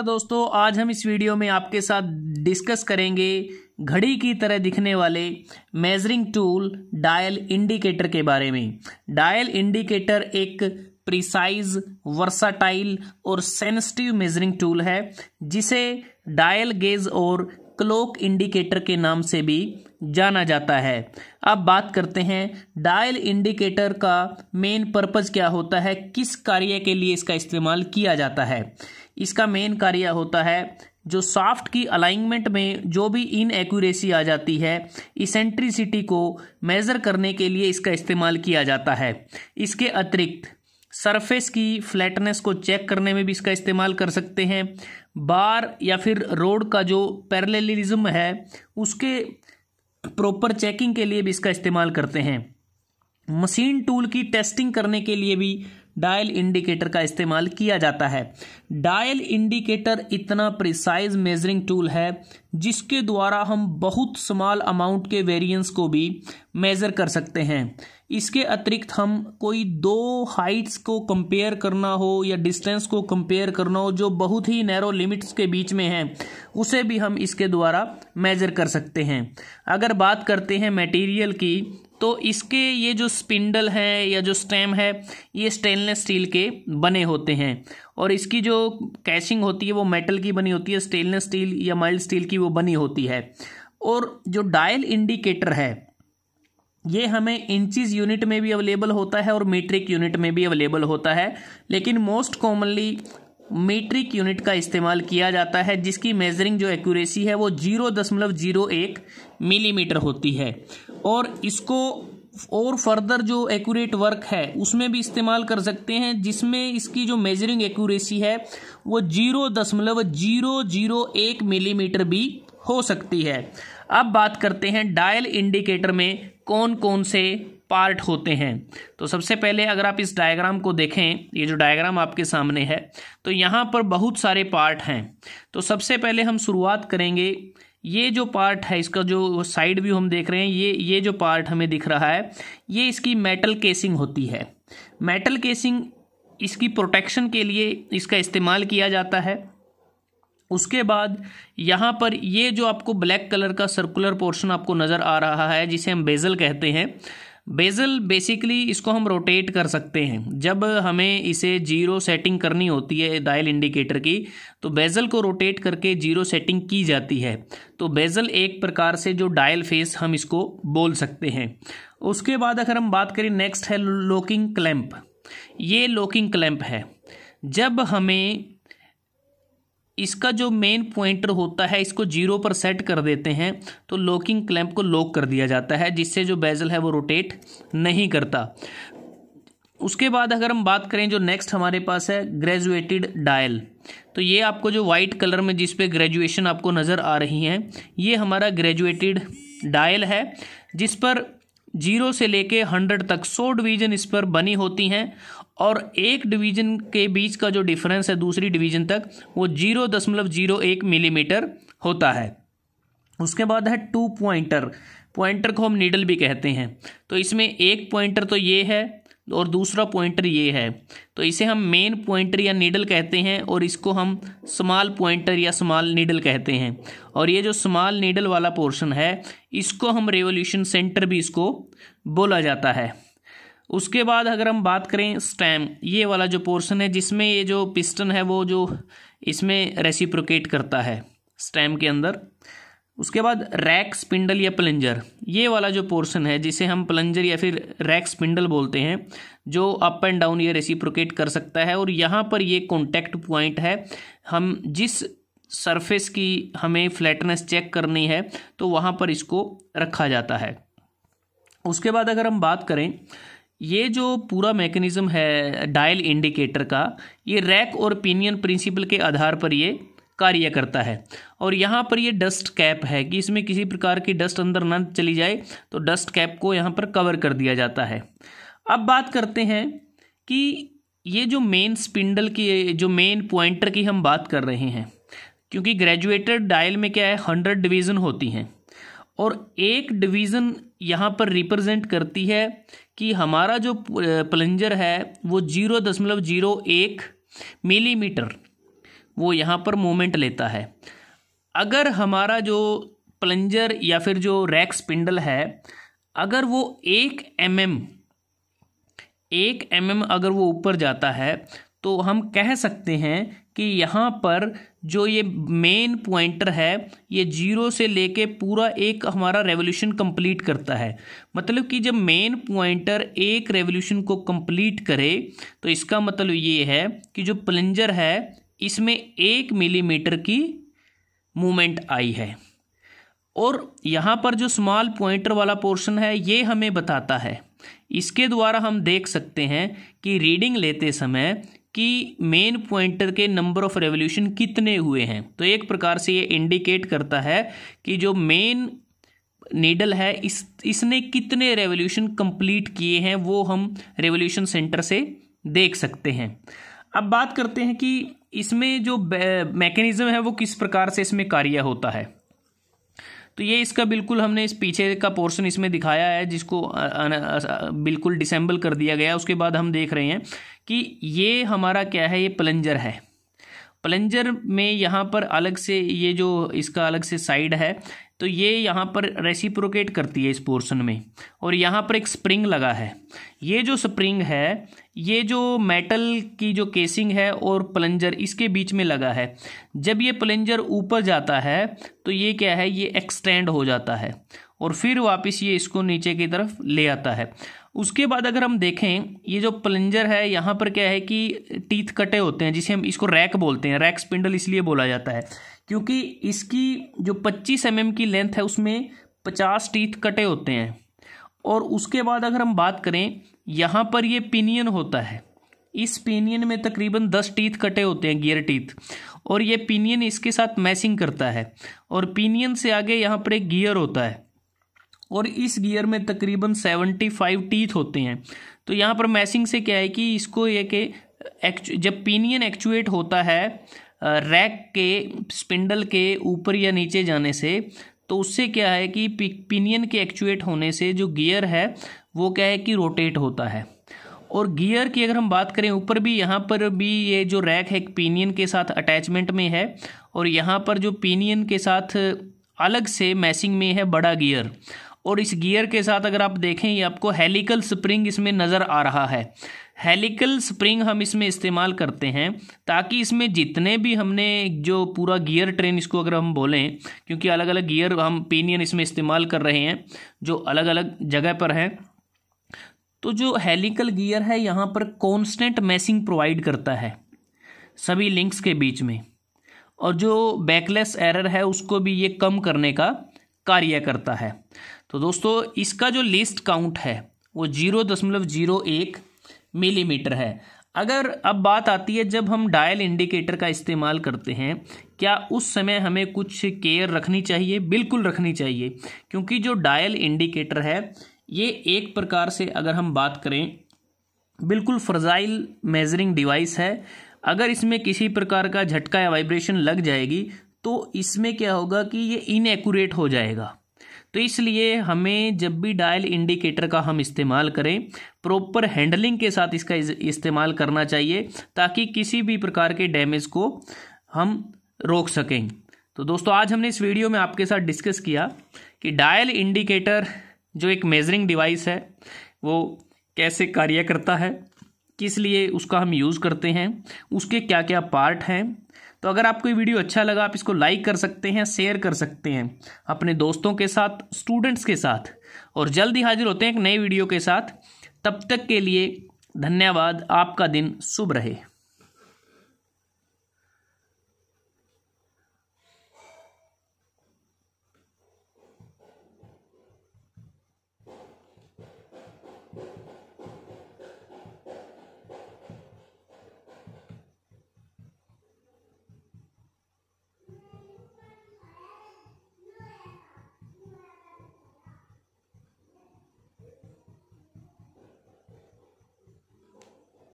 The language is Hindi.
दोस्तों, आज हम इस वीडियो में आपके साथ डिस्कस करेंगे घड़ी की तरह दिखने वाले मेजरिंग टूल डायल इंडिकेटर के बारे में। डायल इंडिकेटर एक प्रिसाइज, वर्साटाइल और सेंसिटिव मेजरिंग टूल है जिसे डायल गेज और क्लॉक इंडिकेटर के नाम से भी जाना जाता है। अब बात करते हैं डायल इंडिकेटर का मेन पर्पस क्या होता है, किस कार्य के लिए इसका इस्तेमाल किया जाता है। इसका मेन कार्य होता है जो शाफ्ट की अलाइनमेंट में जो भी इनएक्यूरेसी आ जाती है, इसेंट्रिसिटी को मेज़र करने के लिए इसका इस्तेमाल किया जाता है। इसके अतिरिक्त सरफेस की फ्लैटनेस को चेक करने में भी इसका इस्तेमाल कर सकते हैं। बार या फिर रोड का जो पैरेललिज्म है उसके प्रॉपर चेकिंग के लिए भी इसका इस्तेमाल करते हैं। मशीन टूल की टेस्टिंग करने के लिए भी डायल इंडिकेटर का इस्तेमाल किया जाता है। डायल इंडिकेटर इतना प्रिसाइज मेजरिंग टूल है जिसके द्वारा हम बहुत स्मॉल अमाउंट के वेरिएंस को भी मेज़र कर सकते हैं। इसके अतिरिक्त हम कोई दो हाइट्स को कंपेयर करना हो या डिस्टेंस को कंपेयर करना हो जो बहुत ही नैरो लिमिट्स के बीच में है, उसे भी हम इसके द्वारा मेज़र कर सकते हैं। अगर बात करते हैं मटेरियल की, तो इसके ये जो स्पिंडल है या जो स्टेम है ये स्टेनलेस स्टील के बने होते हैं और इसकी जो कैशिंग होती है वो मेटल की बनी होती है, स्टेनलेस स्टील या माइल्ड स्टील की वो बनी होती है। और जो डायल इंडिकेटर है ये हमें इंचेस यूनिट में भी अवेलेबल होता है और मीट्रिक यूनिट में भी अवेलेबल होता है, लेकिन मोस्ट कॉमनली मीट्रिक यूनिट का इस्तेमाल किया जाता है जिसकी मेजरिंग जो एक्यूरेसी है वो 0.01 मिलीमीटर होती है। और इसको और फर्दर जो एक्यूरेट वर्क है उसमें भी इस्तेमाल कर सकते हैं जिसमें इसकी जो मेजरिंग एक्यूरेसी है वो 0.001 मिलीमीटर भी हो सकती है। अब बात करते हैं डायल इंडिकेटर में कौन कौन से पार्ट होते हैं। तो सबसे पहले अगर आप इस डायग्राम को देखें, ये जो डायग्राम आपके सामने है, तो यहाँ पर बहुत सारे पार्ट हैं। तो सबसे पहले हम शुरुआत करेंगे, ये जो पार्ट है इसका जो साइड व्यू हम देख रहे हैं, ये जो पार्ट हमें दिख रहा है ये इसकी मेटल केसिंग होती है। मेटल केसिंग इसकी प्रोटेक्शन के लिए इसका इस्तेमाल किया जाता है। उसके बाद यहाँ पर ये जो आपको ब्लैक कलर का सर्कुलर पोर्शन आपको नज़र आ रहा है जिसे हम बेजल कहते हैं। बेजल बेसिकली इसको हम रोटेट कर सकते हैं। जब हमें इसे जीरो सेटिंग करनी होती है डायल इंडिकेटर की, तो बेजल को रोटेट करके जीरो सेटिंग की जाती है। तो बेजल एक प्रकार से जो डायल फेस हम इसको बोल सकते हैं। उसके बाद अगर हम बात करें, नेक्स्ट है लॉकिंग क्लैंप। ये लॉकिंग क्लैंप है। जब हमें इसका जो मेन पॉइंटर होता है इसको 0 पर सेट कर देते हैं तो लॉकिंग क्लैंप को लॉक कर दिया जाता है जिससे जो बेजल है वो रोटेट नहीं करता। उसके बाद अगर हम बात करें, जो नेक्स्ट हमारे पास है ग्रेजुएटेड डायल। तो ये आपको जो वाइट कलर में जिस पे ग्रेजुएशन आपको नज़र आ रही है ये हमारा ग्रेजुएटेड डायल है जिस पर 0 से लेके 100 तक 100 डिवीज़न इस पर बनी होती हैं और एक डिवीज़न के बीच का जो डिफरेंस है दूसरी डिवीज़न तक वो 0.01 मिलीमीटर होता है। उसके बाद है 2 पॉइंटर। पॉइंटर को हम नीडल भी कहते हैं। तो इसमें एक पॉइंटर तो ये है और दूसरा पॉइंटर ये है, तो इसे हम मेन पॉइंटर या नीडल कहते हैं और इसको हम स्मॉल पॉइंटर या स्मॉल नीडल कहते हैं। और ये जो स्मॉल नीडल वाला पोर्शन है इसको हम रेवोल्यूशन सेंटर भी इसको बोला जाता है। उसके बाद अगर हम बात करें स्टेम, ये वाला जो पोर्शन है जिसमें ये जो पिस्टन है वो जो इसमें रेसिप्रोकेट करता है स्टेम के अंदर। उसके बाद रैक, स्पिंडल या प्लंजर, ये वाला जो पोर्शन है जिसे हम प्लंजर या फिर रैक स्पिंडल बोलते हैं, जो अप एंड डाउन ये रेसिप्रोकेट कर सकता है। और यहाँ पर ये कॉन्टैक्ट पॉइंट है, हम जिस सरफेस की हमें फ्लैटनेस चेक करनी है तो वहाँ पर इसको रखा जाता है। उसके बाद अगर हम बात करें, ये जो पूरा मैकेनिज्म है डायल इंडिकेटर का, ये रैक और पिनियन प्रिंसिपल के आधार पर ये कार्य करता है। और यहाँ पर ये डस्ट कैप है कि इसमें किसी प्रकार की डस्ट अंदर ना चली जाए, तो डस्ट कैप को यहाँ पर कवर कर दिया जाता है। अब बात करते हैं कि ये जो मेन स्पिंडल की, जो मेन पॉइंटर की हम बात कर रहे हैं, क्योंकि ग्रेजुएटेड डायल में क्या है 100 डिवीज़न होती हैं और एक डिवीज़न यहाँ पर रिप्रेजेंट करती है कि हमारा जो प्लंजर है वो 0.01 मिलीमीटर वो यहाँ पर मोमेंट लेता है। अगर हमारा जो प्लंजर या फिर जो रैक स्पिंडल है, अगर वो 1 mm अगर वो ऊपर जाता है तो हम कह सकते हैं कि यहाँ पर जो ये मेन पॉइंटर है ये 0 से लेके पूरा एक हमारा रेवोल्यूशन कंप्लीट करता है। मतलब कि जब मेन पॉइंटर एक रेवोल्यूशन को कंप्लीट करे तो इसका मतलब ये है कि जो प्लंजर है इसमें 1 मिलीमीटर की मूवमेंट आई है। और यहाँ पर जो स्मॉल पॉइंटर वाला पोर्शन है ये हमें बताता है, इसके द्वारा हम देख सकते हैं कि रीडिंग लेते समय कि मेन पॉइंटर के नंबर ऑफ रेवोल्यूशन कितने हुए हैं। तो एक प्रकार से ये इंडिकेट करता है कि जो मेन नीडल है इसने कितने रेवोल्यूशन कंप्लीट किए हैं, वो हम रेवोल्यूशन सेंटर से देख सकते हैं। अब बात करते हैं कि इसमें जो मैकेनिज्म है वो किस प्रकार से इसमें कार्य होता है। तो ये इसका बिल्कुल हमने इस पीछे का पोर्शन इसमें दिखाया है, जिसको बिल्कुल डिसेंबल कर दिया गया। उसके बाद हम देख रहे हैं कि ये हमारा क्या है, ये प्लंजर है। प्लंजर में यहाँ पर अलग से ये जो इसका अलग से साइड है, तो ये यहाँ पर रेसिप्रोकेट करती है इस पोर्शन में, और यहाँ पर एक स्प्रिंग लगा है। ये जो स्प्रिंग है ये जो मेटल की जो केसिंग है और प्लंजर इसके बीच में लगा है। जब ये प्लंजर ऊपर जाता है तो ये क्या है, ये एक्सटेंड हो जाता है और फिर वापस ये इसको नीचे की तरफ ले आता है। उसके बाद अगर हम देखें, ये जो प्लंजर है यहाँ पर क्या है कि टीथ कटे होते हैं, जिसे हम इसको रैक बोलते हैं। रैक स्पिंडल इसलिए बोला जाता है क्योंकि इसकी जो 25 mm की लेंथ है उसमें 50 टीथ कटे होते हैं। और उसके बाद अगर हम बात करें, यहाँ पर ये पिनियन होता है। इस पिनियन में तकरीबन 10 टीथ कटे होते हैं, गियर टीथ, और ये पिनियन इसके साथ मैचिंग करता है। और पिनियन से आगे यहाँ पर एक गियर होता है और इस गियर में तकरीबन 75 टीथ होते हैं। तो यहाँ पर मैचिंग से क्या है कि इसको ये कि जब पिनियन एक्चुएट होता है रैक के स्पिंडल के ऊपर या नीचे जाने से, तो उससे क्या है कि पिनियन के एक्चुएट होने से जो गियर है वो क्या है कि रोटेट होता है। और गियर की अगर हम बात करें, ऊपर भी यहाँ पर भी ये जो रैक है एक पिनियन के साथ अटैचमेंट में है, और यहाँ पर जो पिनियन के साथ अलग से मैचिंग में है बड़ा गियर। और इस गियर के साथ अगर आप देखें, ये आपको हेलिकल स्प्रिंग इसमें नज़र आ रहा है। हेलिकल स्प्रिंग हम इसमें इस्तेमाल करते हैं ताकि इसमें जितने भी हमने जो पूरा गियर ट्रेन इसको अगर हम बोलें, क्योंकि अलग अलग गियर हम पिनियन इसमें इस्तेमाल कर रहे हैं जो अलग अलग जगह पर हैं। तो जो हेलिकल गियर है यहाँ पर कांस्टेंट मैचिंग प्रोवाइड करता है सभी लिंक्स के बीच में, और जो बैकलेस एरर है उसको भी ये कम करने का कार्य करता है। तो दोस्तों इसका जो लीस्ट काउंट है वो 0.01 मिलीमीटर है। अगर अब बात आती है जब हम डायल इंडिकेटर का इस्तेमाल करते हैं, क्या उस समय हमें कुछ केयर रखनी चाहिए? बिल्कुल रखनी चाहिए, क्योंकि जो डायल इंडिकेटर है ये एक प्रकार से अगर हम बात करें बिल्कुल फ्रजाइल मेजरिंग डिवाइस है। अगर इसमें किसी प्रकार का झटका या वाइब्रेशन लग जाएगी तो इसमें क्या होगा कि ये इनएक्यूरेट हो जाएगा। तो इसलिए हमें जब भी डायल इंडिकेटर का हम इस्तेमाल करें, प्रॉपर हैंडलिंग के साथ इसका इस्तेमाल करना चाहिए ताकि किसी भी प्रकार के डैमेज को हम रोक सकें। तो दोस्तों आज हमने इस वीडियो में आपके साथ डिस्कस किया कि डायल इंडिकेटर जो एक मेजरिंग डिवाइस है वो कैसे कार्य करता है, किस लिए उसका हम यूज़ करते हैं, उसके क्या क्या पार्ट हैं। तो अगर आपको ये वीडियो अच्छा लगा आप इसको लाइक कर सकते हैं, शेयर कर सकते हैं अपने दोस्तों के साथ, स्टूडेंट्स के साथ, और जल्द ही हाजिर होते हैं एक नए वीडियो के साथ। तब तक के लिए धन्यवाद। आपका दिन शुभ रहे।